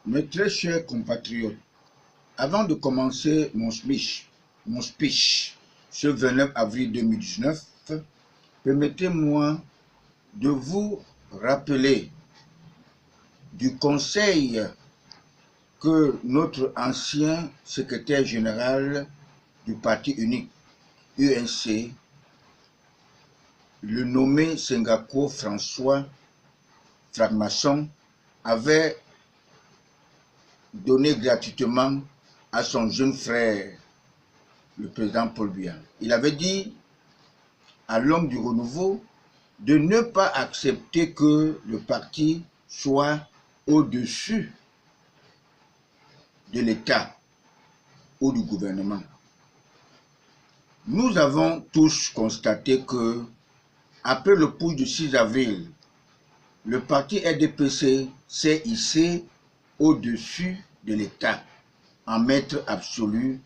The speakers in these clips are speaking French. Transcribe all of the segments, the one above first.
Mes très chers compatriotes, avant de commencer mon speech ce 29 avril 2019, permettez-moi de vous rappeler du conseil que notre ancien secrétaire général du Parti unique, UNC, le nommé Sengako François Framason, avait donné gratuitement à son jeune frère, le président Paul Biya. Il avait dit à l'homme du renouveau de ne pas accepter que le parti soit au-dessus de l'État ou du gouvernement. Nous avons tous constaté que, après le putsch du 6 avril, le parti RDPC s'est hissé au-dessus de l'État, en maître absolu,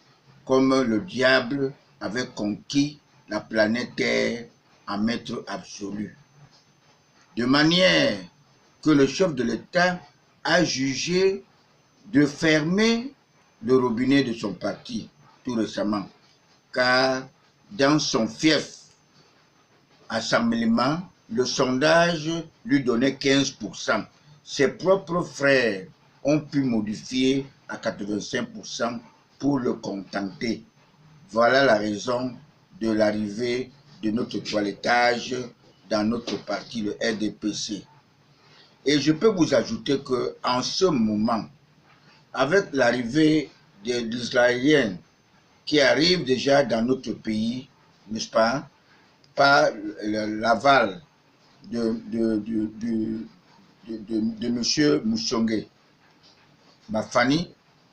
comme le diable avait conquis la planète Terre en maître absolu. De manière que le chef de l'État a jugé de fermer le robinet de son parti tout récemment, car dans son fief assemblement, le sondage lui donnait 15%. Ses propres frères ont pu modifier à 85% pour le contenter. Voilà la raison de l'arrivée de notre toilettage dans notre parti, le RDPC. Et je peux vous ajouter qu'en ce moment, avec l'arrivée des Israéliens qui arrivent déjà dans notre pays, n'est-ce pas, par l'aval de M. Moussongue Mafani,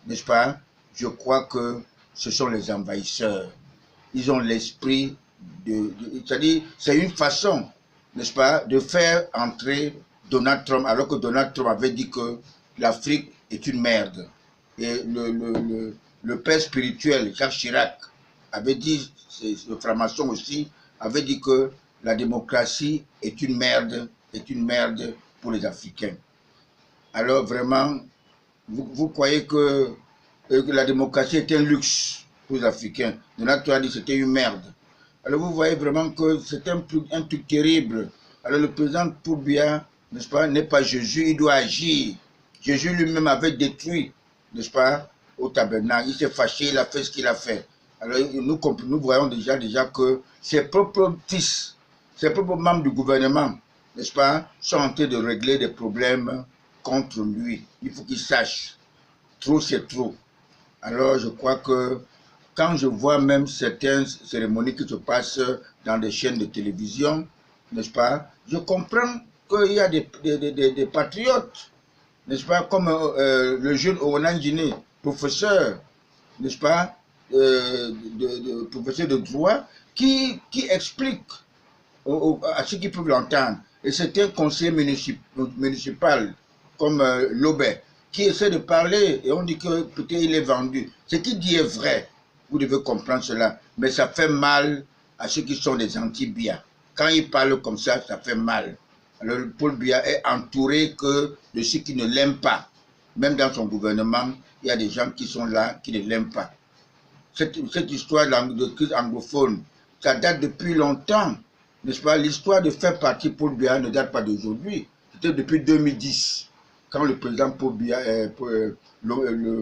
n'est-ce pas, je crois que ce sont les envahisseurs. Ils ont l'esprit c'est-à-dire, c'est une façon, n'est-ce pas, de faire entrer Donald Trump, alors que Donald Trump avait dit que l'Afrique est une merde. Et le père spirituel, Jacques Chirac, avait dit, le franc-maçon aussi, avait dit que la démocratie est une merde pour les Africains. Alors vraiment, vous croyez que la démocratie est un luxe pour les Africains. Donald Trump a dit que c'était une merde. Alors vous voyez vraiment que c'est un truc terrible. Alors le président Paul Biya, n'est-ce pas, n'est pas Jésus, il doit agir. Jésus lui-même avait détruit, n'est-ce pas, au tabernacle. Il s'est fâché, il a fait ce qu'il a fait. Alors nous voyons déjà que ses propres fils, ses propres membres du gouvernement, n'est-ce pas, sont en train de régler des problèmes contre lui. Il faut qu'il sache. Trop, c'est trop. Alors je crois que quand je vois même certaines cérémonies qui se passent dans des chaînes de télévision, n'est-ce pas, je comprends qu'il y a des patriotes, n'est-ce pas, comme le jeune Owanangine, professeur, n'est-ce pas, professeur de droit, qui explique à ceux qui peuvent l'entendre. Et c'est un conseiller municipal comme Lobet qui essaie de parler et on dit que peut-être il est vendu. Ce qu'il dit est vrai, vous devez comprendre cela, mais ça fait mal à ceux qui sont des anti-Biya. Quand il parle comme ça, ça fait mal. Alors Paul Biya est entouré de ceux qui ne l'aiment pas. Même dans son gouvernement, il y a des gens qui sont là, qui ne l'aiment pas. Cette histoire de crise anglophone, ça date depuis longtemps, n'est-ce pas? L'histoire de faire partie Paul Biya ne date pas d'aujourd'hui. C'était depuis 2010, quand le président Paul Biya,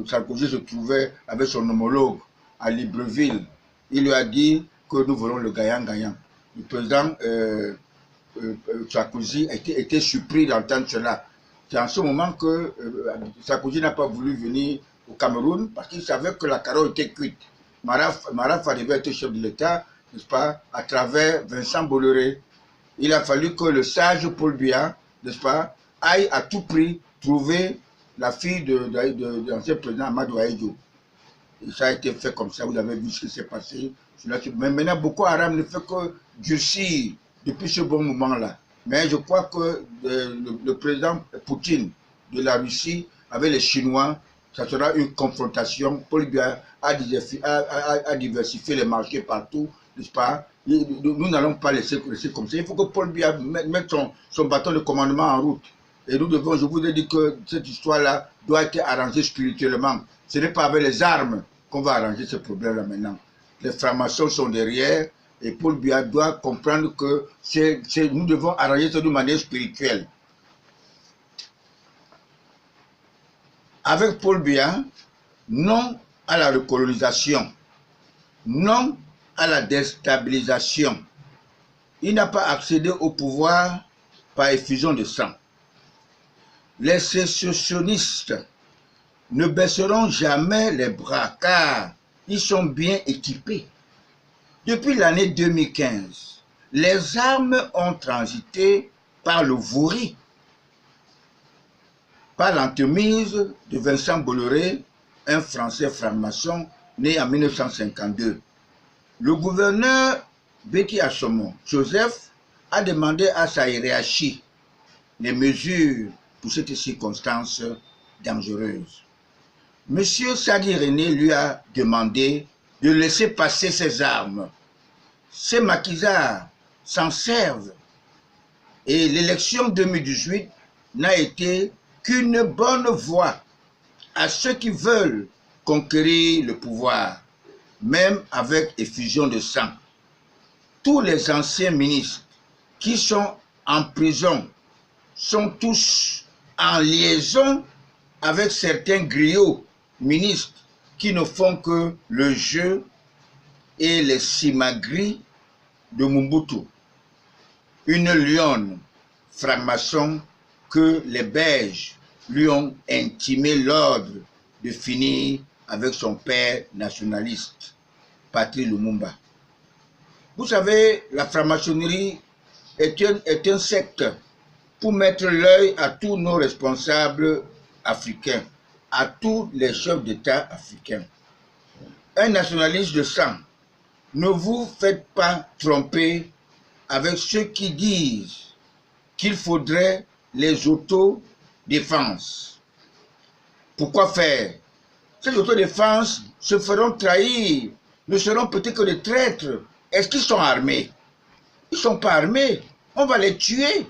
Sarkozy se trouvait avec son homologue à Libreville. Il lui a dit que nous voulons le gagnant-gagnant. Le président Sarkozy était surpris d'entendre cela. C'est en ce moment que Sarkozy n'a pas voulu venir au Cameroun parce qu'il savait que la carotte était cuite. Maraf arrivait à être chef de l'État, n'est-ce pas, à travers Vincent Bolloré. Il a fallu que le sage Paul Biya, n'est-ce pas, aille à tout prix trouver la fille de l'ancien président Amadou Ahidjo. Et ça a été fait comme ça, vous avez vu ce qui s'est passé. Mais maintenant, Boko Haram ne fait que durcir depuis ce bon moment-là. Mais je crois que le président Poutine de la Russie avec les Chinois, ça sera une confrontation. Paul Biya a diversifié les marchés partout, n'est-ce pas? Nous n'allons pas laisser comme ça. Il faut que Paul Biya mette son bâton de commandement en route. Et nous devons, je vous ai dit que cette histoire-là doit être arrangée spirituellement. Ce n'est pas avec les armes qu'on va arranger ce problème-là maintenant. Les francs-maçons sont derrière et Paul Biya doit comprendre que nous devons arranger ça d'une manière spirituelle. Avec Paul Biya, non à la recolonisation, non à la déstabilisation. Il n'a pas accédé au pouvoir par effusion de sang. Les sécessionnistes ne baisseront jamais les bras car ils sont bien équipés. Depuis l'année 2015, les armes ont transité par le Vouri, par l'entremise de Vincent Bolloré, un Français franc-maçon né en 1952. Le gouverneur Betty Assomon, Joseph, a demandé à sa hiérarchie les mesures pour cette circonstance dangereuse. Monsieur Sadi René lui a demandé de laisser passer ses armes. Ces maquisards s'en servent et l'élection 2018 n'a été qu'une bonne voie à ceux qui veulent conquérir le pouvoir, même avec effusion de sang. Tous les anciens ministres qui sont en prison sont tous en liaison avec certains griots ministres qui ne font que le jeu et les simagris de Mobutu, une lionne franc-maçon que les Belges lui ont intimé l'ordre de finir avec son père nationaliste, Patrice Lumumba. Vous savez, la franc-maçonnerie est un secte pour mettre l'œil à tous nos responsables africains, à tous les chefs d'État africains. Un nationaliste de sang, ne vous faites pas tromper avec ceux qui disent qu'il faudrait les autodéfenses. Pourquoi faire? Ces autodéfenses se feront trahir, ne seront peut-être que des traîtres. Est-ce qu'ils sont armés? Ils ne sont pas armés. On va les tuer.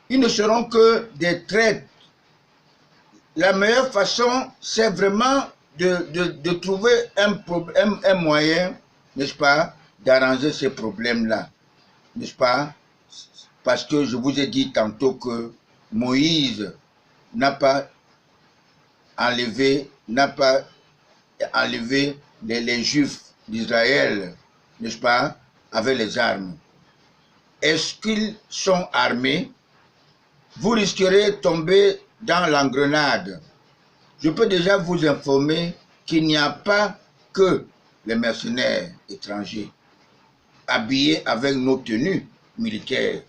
Ils ne seront que des traîtres. La meilleure façon, c'est vraiment de trouver un moyen, n'est-ce pas, d'arranger ces problèmes-là. N'est-ce pas? Parce que je vous ai dit tantôt que Moïse n'a pas enlevé les Juifs d'Israël, n'est-ce pas, avec les armes. Est-ce qu'ils sont armés? Vous risquerez de tomber dans l'engrenade. Je peux déjà vous informer qu'il n'y a pas que les mercenaires étrangers habillés avec nos tenues militaires.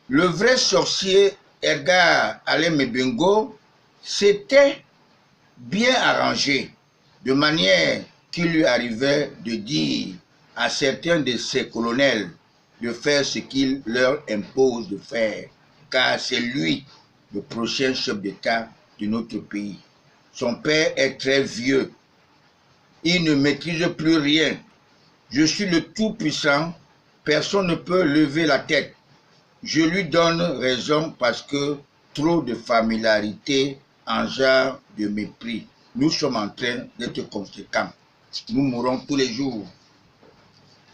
Le vrai sorcier Edgar Alain Mebengo s'était bien arrangé de manière qu'il lui arrivait de dire à certains de ses colonels de faire ce qu'il leur impose de faire, car c'est lui le prochain chef d'État de notre pays. Son père est très vieux. Il ne maîtrise plus rien. Je suis le Tout-Puissant. Personne ne peut lever la tête. Je lui donne raison parce que trop de familiarité engendre de mépris. Nous sommes en train d'être conséquents. Nous mourrons tous les jours.